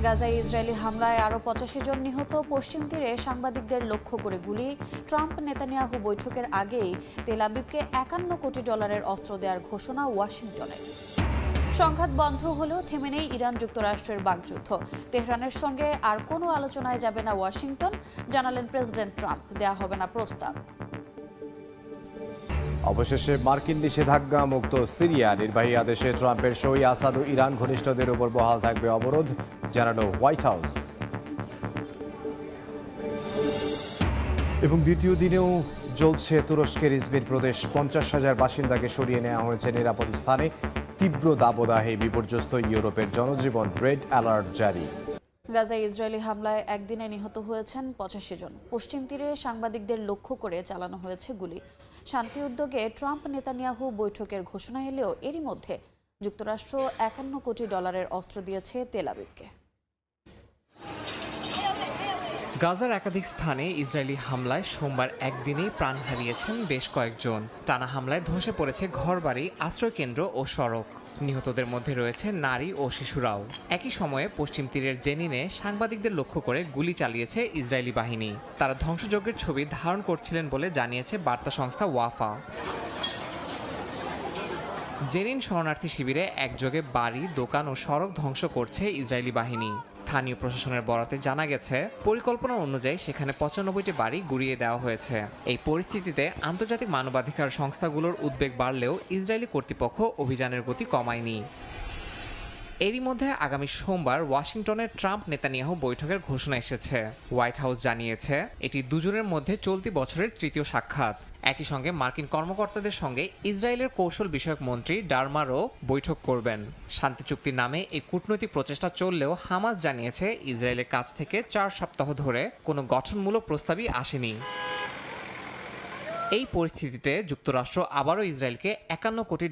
গাজায় ইসরায়েলি হামলায় আরও ৮৫ জন নিহত। পশ্চিম তীরে সাংবাদিকদের লক্ষ্য করে গুলি। ট্রাম্প নেতানিয়াহু বৈঠকের আগেই তেল আবিবকে $৫১ কোটি অস্ত্র দেওয়ার ঘোষণা ওয়াশিংটনের। সংঘাত বন্ধ হলেও থেমে নেই ইরান যুক্তরাষ্ট্রের বাকযুদ্ধ। তেহরানের সঙ্গে আর কোনো আলোচনায় যাবে না ওয়াশিংটন, জানালেন প্রেসিডেন্ট ট্রাম্প। দেয়া হবে না প্রস্তাব। অবশেষে মার্কিন নিষেধাজ্ঞা মুক্ত সিরিয়া নির্বাহী আদেশে ট্রাম্পের সই। আসাদ ও ইরান ঘনিষ্ঠদের উপর বহাল থাকবে অবরোধ, জানালো হোয়াইট হাউস। এবং দ্বিতীয় দিনেও চলছে তুরস্কের ইজমির প্রদেশ। ৫০,০০০ বাসিন্দাকে সরিয়ে নেওয়া হয়েছে নিরাপদ স্থানে। তীব্র দাবদাহে বিপর্যস্ত ইউরোপের জনজীবন, রেড অ্যালার্ট জারি। গাজায় ইসরায়েলি হামলায় একদিনে নিহত হয়েছেন ৮৫ জন। পশ্চিম তীরে সাংবাদিকদের লক্ষ্য করে চালানো হয়েছে গুলি। শান্তি উদ্যোগে ট্রাম্প নেতানিয়াহু বৈঠকের ঘোষণা এলেও এরই মধ্যে যুক্তরাষ্ট্র $৫১ কোটি অস্ত্র দিয়েছে তেল আবিবকে। গাজার একাধিক স্থানে ইসরায়েলি হামলায় সোমবার একদিনেই প্রাণ হারিয়েছেন বেশ কয়েকজন। টানা হামলায় ধসে পড়েছে ঘরবাড়ি, আশ্রয়কেন্দ্র ও সড়ক। নিহতদের মধ্যে রয়েছে নারী ও শিশুরাও। একই সময়ে পশ্চিম তীরের জেনিনে সাংবাদিকদের লক্ষ্য করে গুলি চালিয়েছে ইসরায়েলি বাহিনী। তারা ধ্বংসযজ্ঞের ছবি ধারণ করছিলেন বলে জানিয়েছে বার্তা সংস্থা ওয়াফা। জেনিন শরণার্থী শিবিরে একযোগে বাড়ি, দোকান ও সড়ক ধ্বংস করছে ইসরায়েলি বাহিনী। স্থানীয় প্রশাসনের বরাতে জানা গেছে, পরিকল্পনা অনুযায়ী সেখানে ৯৫টি বাড়ি গুঁড়িয়ে দেওয়া হয়েছে। এই পরিস্থিতিতে আন্তর্জাতিক মানবাধিকার সংস্থাগুলোর উদ্বেগ বাড়লেও ইসরায়েলি কর্তৃপক্ষ অভিযানের গতি কমায়নি। এরই মধ্যে আগামী সোমবার ওয়াশিংটনের ট্রাম্প নেতানিয়াহু বৈঠকের ঘোষণা এসেছে। হোয়াইট হাউস জানিয়েছে এটি দুজনের মধ্যে চলতি বছরের তৃতীয় সাক্ষাৎ। একই সঙ্গে মার্কিন কর্মকর্তাদের সঙ্গে ইসরায়েলের কৌশল বিষয়ক মন্ত্রী ডারমারও বৈঠক করবেন। শান্তি চুক্তির নামে এই কূটনৈতিক প্রচেষ্টা চললেও হামাস জানিয়েছে ইসরায়েলের কাছ থেকে ৪ সপ্তাহ ধরে কোনো গঠনমূলক প্রস্তাবই আসেনি। এই পরিস্থিতিতে যুক্তরাষ্ট্র আবারও ইসরায়েলকে $৫১ কোটি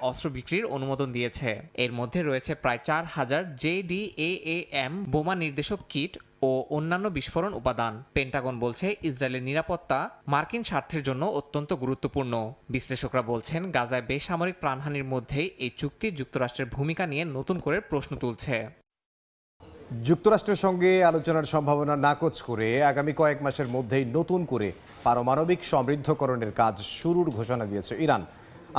অস্ত্র বিক্রির অনুমোদন দিয়েছে। এর মধ্যে রয়েছে প্রায় ৪,০০০ JDAM বোমা নির্দেশক কিট ও অন্যান্য বিস্ফোরণ উপাদান। পেন্টাগন বলছে ইসরায়েলের নিরাপত্তা মার্কিন স্বার্থের জন্য অত্যন্ত গুরুত্বপূর্ণ। বিশ্লেষকরা বলছেন গাজায় বেসামরিক প্রাণহানির মধ্যেই এই চুক্তি যুক্তরাষ্ট্রের ভূমিকা নিয়ে নতুন করে প্রশ্ন তুলছে। যুক্তরাষ্ট্রের সঙ্গে আলোচনার সম্ভাবনা নাকচ করে আগামী কয়েক মাসের মধ্যেই নতুন করে পারমাণবিক সমৃদ্ধকরণের কাজ শুরুর ঘোষণা দিয়েছে ইরান।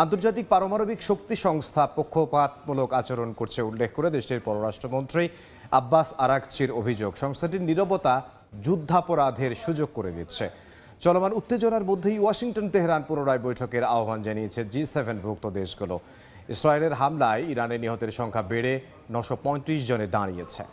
আন্তর্জাতিক পারমাণবিক শক্তি সংস্থা পক্ষপাতমূলক আচরণ করছে উল্লেখ করে দেশটির পররাষ্ট্রমন্ত্রী আব্বাস আরাকচির অভিযোগ, সংস্থাটির নীরবতা যুদ্ধাপরাধের সুযোগ করে দিচ্ছে। চলমান উত্তেজনার মধ্যেই ওয়াশিংটন তেহরান পুনরায় বৈঠকের আহ্বান জানিয়েছে G7 ভুক্ত দেশগুলো। ইসরায়েলের হামলায় ইরানের নিহতের সংখ্যা বেড়ে ৯৩৫ জনে দাঁড়িয়েছে।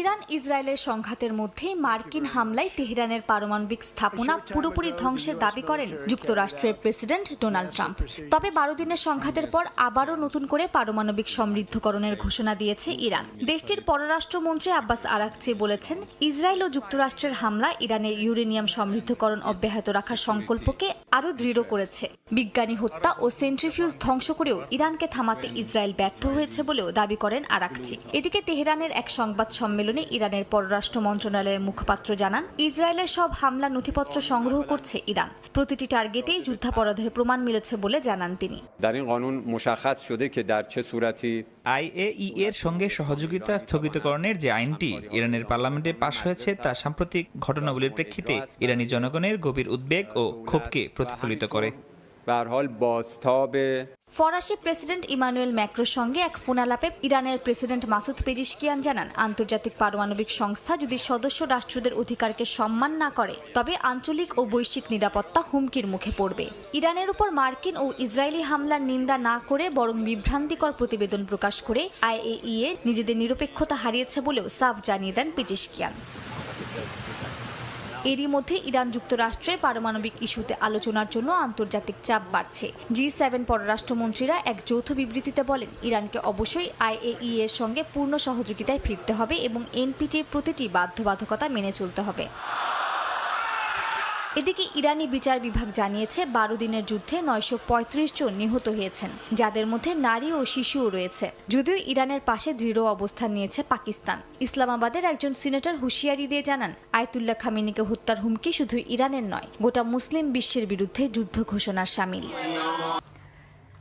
ইরান ইসরায়েলের সংঘাতের মধ্যে মার্কিন হামলায় তেহরানের পারমাণবিক স্থাপনা পুরোপুরি ধ্বংসের দাবি করেন যুক্তরাষ্ট্রের প্রেসিডেন্ট ডোনাল্ড ট্রাম্প। তবে ১২ দিনের সংঘাতের পর আবারও নতুন করে পারমাণবিক সমৃদ্ধকরণের ঘোষণা দিয়েছে ইরান। দেশটির পররাষ্ট্রমন্ত্রী আব্বাস আরাকচি বলেছেন, ইসরায়েল ও যুক্তরাষ্ট্রের হামলা ইরানের ইউরেনিয়াম সমৃদ্ধকরণ অব্যাহত রাখার সংকল্পকে আরও দৃঢ় করেছে। বিজ্ঞানী হত্যা ও সেন্ট্রিফিউজ ধ্বংস করেও ইরানকে থামাতে ইসরায়েল ব্যর্থ হয়েছে বলেও দাবি করেন আরাকচি। এদিকে তেহরানের এক সংবাদ সম্মেলনে ইরানের পররাষ্ট্র মন্ত্রণালয়ের মুখপাত্র জানান, ইসরায়েলের সব হামলা নথিপত্র সংগ্রহ করছে ইরান। প্রতিটি টার্গেটেই যুদ্ধাপরাধের প্রমাণ মিলেছে বলে জানান তিনি। IAEA এর সঙ্গে সহযোগিতা স্থগিতকরণের যে আইনটি ইরানের পার্লামেন্টে পাশ হয়েছে তা সাম্প্রতিক ঘটনাগুলির প্রেক্ষিতে ইরানি জনগণের গভীর উদ্বেগ ও ক্ষোভকে প্রতিফলিত করে। ফরাসি প্রেসিডেন্ট ইমানুয়েল ম্যাক্রোর সঙ্গে এক ফোনালাপে ইরানের প্রেসিডেন্ট মাসুদ পেজিশকিয়ান জানান, আন্তর্জাতিক পারমাণবিক সংস্থা যদি সদস্য রাষ্ট্রদের অধিকারকে সম্মান না করে তবে আঞ্চলিক ও বৈশ্বিক নিরাপত্তা হুমকির মুখে পড়বে। ইরানের উপর মার্কিন ও ইসরায়েলি হামলার নিন্দা না করে বরং বিভ্রান্তিকর প্রতিবেদন প্রকাশ করে IAEA নিজেদের নিরপেক্ষতা হারিয়েছে বলেও সাফ জানিয়ে দেন পেজিশকিয়ান। এরই মধ্যে ইরান যুক্তরাষ্ট্রের পারমাণবিক ইস্যুতে আলোচনার জন্য আন্তর্জাতিক চাপ বাড়ছে। G7 পররাষ্ট্রমন্ত্রীরা এক যৌথ বিবৃতিতে বলেন, ইরানকে অবশ্যই IAEA এর সঙ্গে পূর্ণ সহযোগিতায় ফিরতে হবে এবং NPT-র প্রতিটি বাধ্যবাধকতা মেনে চলতে হবে। এদিকে ইরানি বিচার বিভাগ জানিয়েছে ১২ দিনের যুদ্ধে ৯৩৫ জন নিহত হয়েছেন, যাদের মধ্যে নারী ও শিশুও রয়েছে। যদিও ইরানের পাশে দৃঢ় অবস্থান নিয়েছে পাকিস্তান। ইসলামাবাদের একজন সিনেটর হুঁশিয়ারি দিয়ে জানান, আয়াতুল্লাহ খামেনিকে হত্যার হুমকি শুধু ইরানের নয়, গোটা মুসলিম বিশ্বের বিরুদ্ধে যুদ্ধ ঘোষণার শামিল।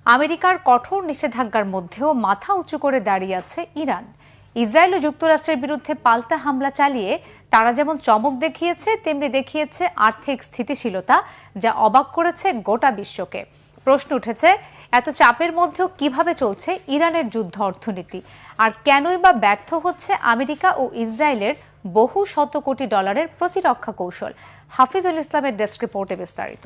আমেরিকার কঠোর নিষেধাজ্ঞার মধ্যেও মাথা উঁচু করে দাঁড়িয়ে আছে ইরান। ইসরায়েল ও যুক্তরাষ্ট্রের বিরুদ্ধে পাল্টা হামলা চালিয়ে তারা যেমন চমক দেখিয়েছে, তেমনি দেখিয়েছে আর্থিক স্থিতিশীলতা, যা অবাক করেছে গোটা বিশ্বকে। প্রশ্ন উঠেছে, এত চাপের মধ্যেও কিভাবে চলছে ইরানের যুদ্ধ অর্থনীতি, আর কেনই বা ব্যর্থ হচ্ছে আমেরিকা ও ইসরায়েলের বহু শত কোটি ডলারের প্রতিরক্ষা কৌশল। হাফিজুল ইসলামের ডেস্ক রিপোর্টে বিস্তারিত।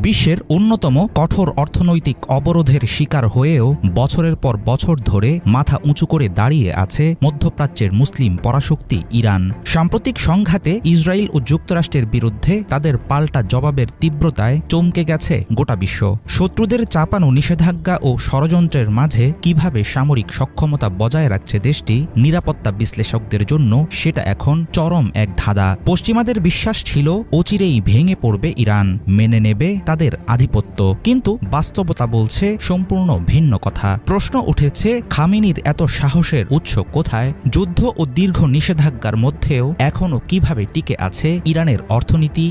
বিশ্বের অন্যতম কঠোর অর্থনৈতিক অবরোধের শিকার হয়েও বছরের পর বছর ধরে মাথা উঁচু করে দাঁড়িয়ে আছে মধ্যপ্রাচ্যের মুসলিম পরাশক্তি ইরান। সাম্প্রতিক সংঘাতে ইসরায়েল ও যুক্তরাষ্ট্রের বিরুদ্ধে তাদের পাল্টা জবাবের তীব্রতায় চমকে গেছে গোটা বিশ্ব। শত্রুদের চাপানো নিষেধাজ্ঞা ও ষড়যন্ত্রের মাঝে কিভাবে সামরিক সক্ষমতা বজায় রাখছে দেশটি, নিরাপত্তা বিশ্লেষকদের জন্য সেটা এখন চরম এক ধাঁধা। পশ্চিমাদের বিশ্বাস ছিল অচিরেই ভেঙে পড়বে ইরান, মেনে নেবে তাদের আধিপত্য, কিন্তু বাস্তবতা বলছে সম্পূর্ণ ভিন্ন কথা। প্রশ্ন উঠেছে, খামেনির এত সাহসের উৎস কোথায়? যুদ্ধ ও দীর্ঘ নিষেধাজ্ঞার মধ্যেও এখনও কিভাবে টিকে আছে ইরানের অর্থনীতি?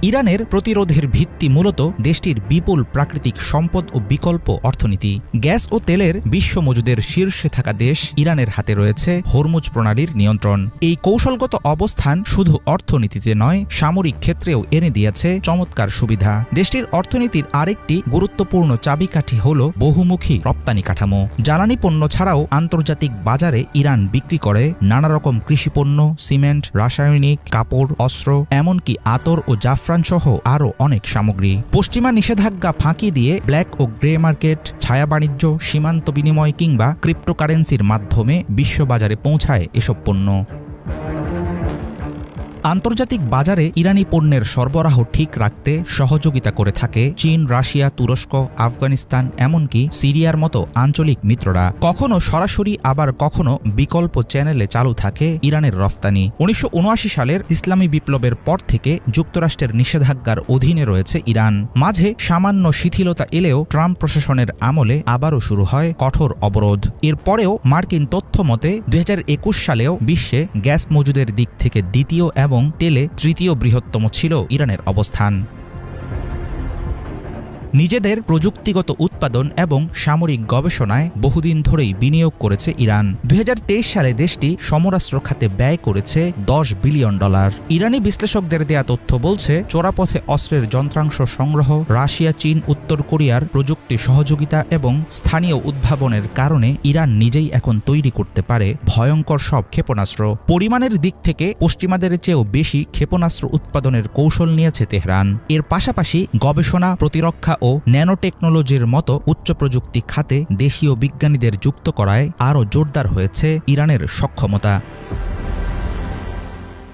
ইরানের প্রতিরোধের ভিত্তি মূলত দেশটির বিপুল প্রাকৃতিক সম্পদ ও বিকল্প অর্থনীতি। গ্যাস ও তেলের বিশ্ব মজুদের শীর্ষে থাকা দেশ ইরানের হাতে রয়েছে হরমুজ প্রণালীর নিয়ন্ত্রণ। এই কৌশলগত অবস্থান শুধু অর্থনীতিতে নয়, সামরিক ক্ষেত্রেও এনে দিয়েছে চমৎকার সুবিধা। দেশটির অর্থনীতির আরেকটি গুরুত্বপূর্ণ চাবিকাঠি হল বহুমুখী রপ্তানি কাঠামো। জ্বালানি পণ্য ছাড়াও আন্তর্জাতিক বাজারে ইরান বিক্রি করে নানা রকম কৃষিপণ্য, সিমেন্ট, রাসায়নিক, কাপড়, অস্ত্র, এমনকি আতর ও জাফরান সহ আরও অনেক সামগ্রী। পশ্চিমা নিষেধাজ্ঞা ফাঁকি দিয়ে ব্ল্যাক ও গ্রে মার্কেট, ছায়া বাণিজ্য, সীমান্ত বিনিময় কিংবা ক্রিপ্টোকারেন্সির মাধ্যমে বিশ্ববাজারে পৌঁছায় এসব পণ্য। আন্তর্জাতিক বাজারে ইরানি পণ্যের সরবরাহ ঠিক রাখতে সহযোগিতা করে থাকে চীন, রাশিয়া, তুরস্ক, আফগানিস্তান, এমনকি সিরিয়ার মতো আঞ্চলিক মিত্ররা। কখনো সরাসরি, আবার কখনো বিকল্প চ্যানেলে চালু থাকে ইরানের রফতানি। 1979 সালের ইসলামী বিপ্লবের পর থেকে যুক্তরাষ্ট্রের নিষেধাজ্ঞার অধীনে রয়েছে ইরান। মাঝে সামান্য শিথিলতা এলেও ট্রাম্প প্রশাসনের আমলে আবারও শুরু হয় কঠোর অবরোধ। এরপরেও মার্কিন তথ্য মতে 2021 সালেও বিশ্বে গ্যাস মজুদের দিক থেকে দ্বিতীয় এবং তেলে তৃতীয় বৃহত্তম ছিল ইরানের অবস্থান। নিজেদের প্রযুক্তিগত উৎপাদন এবং সামরিক গবেষণায় বহুদিন ধরেই বিনিয়োগ করেছে ইরান। 2023 সালে দেশটি সমরাস্ত্র খাতে ব্যয় করেছে $10 বিলিয়ন। ইরানি বিশ্লেষকদের দেয়া তথ্য বলছে, চোরাপথে অস্ত্রের যন্ত্রাংশ সংগ্রহ, রাশিয়া, চীন, উত্তর কোরিয়ার প্রযুক্তি সহযোগিতা এবং স্থানীয় উদ্ভাবনের কারণে ইরান নিজেই এখন তৈরি করতে পারে ভয়ঙ্কর সব ক্ষেপণাস্ত্র। পরিমাণের দিক থেকে পশ্চিমাদের চেয়েও বেশি ক্ষেপণাস্ত্র উৎপাদনের কৌশল নিয়েছে তেহরান। এর পাশাপাশি গবেষণা, প্রতিরক্ষা ও ন্যানো টেকনোলজির মতো উচ্চ প্রযুক্তি খাতে দেশীয় বিজ্ঞানীদের যুক্ত করায় আরও জোরদার হয়েছে ইরানের সক্ষমতা।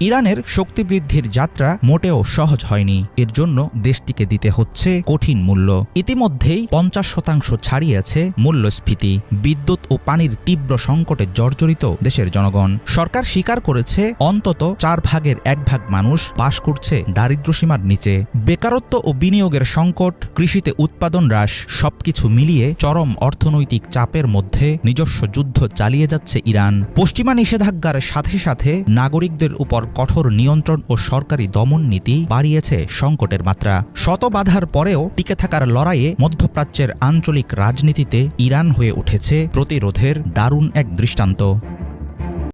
ইরানের শক্তি বৃদ্ধির যাত্রা মোটেও সহজ হয়নি। এর জন্য দেশটিকে দিতে হচ্ছে কঠিন মূল্য। ইতিমধ্যেই 50% ছাড়িয়েছে মূল্যস্ফীতি। বিদ্যুৎ ও পানির তীব্র সংকটে জর্জরিত দেশের জনগণ। সরকার স্বীকার করেছে অন্তত 1/4 মানুষ বাস করছে দারিদ্র্যসীমার নিচে। বেকারত্ব ও বিনিয়োগের সংকট, কৃষিতে উৎপাদন হ্রাস, সবকিছু মিলিয়ে চরম অর্থনৈতিক চাপের মধ্যে নিজস্ব যুদ্ধ চালিয়ে যাচ্ছে ইরান। পশ্চিমা নিষেধাজ্ঞার সাথে সাথে নাগরিকদের উপর কঠোর নিয়ন্ত্রণ ও সরকারি দমন নীতি বাড়িয়েছে সংকটের মাত্রা। শত বাধার পরেও টিকে থাকার লড়াইয়ে মধ্যপ্রাচ্যের আঞ্চলিক রাজনীতিতে ইরান হয়ে উঠেছে প্রতিরোধের দারুণ এক দৃষ্টান্ত।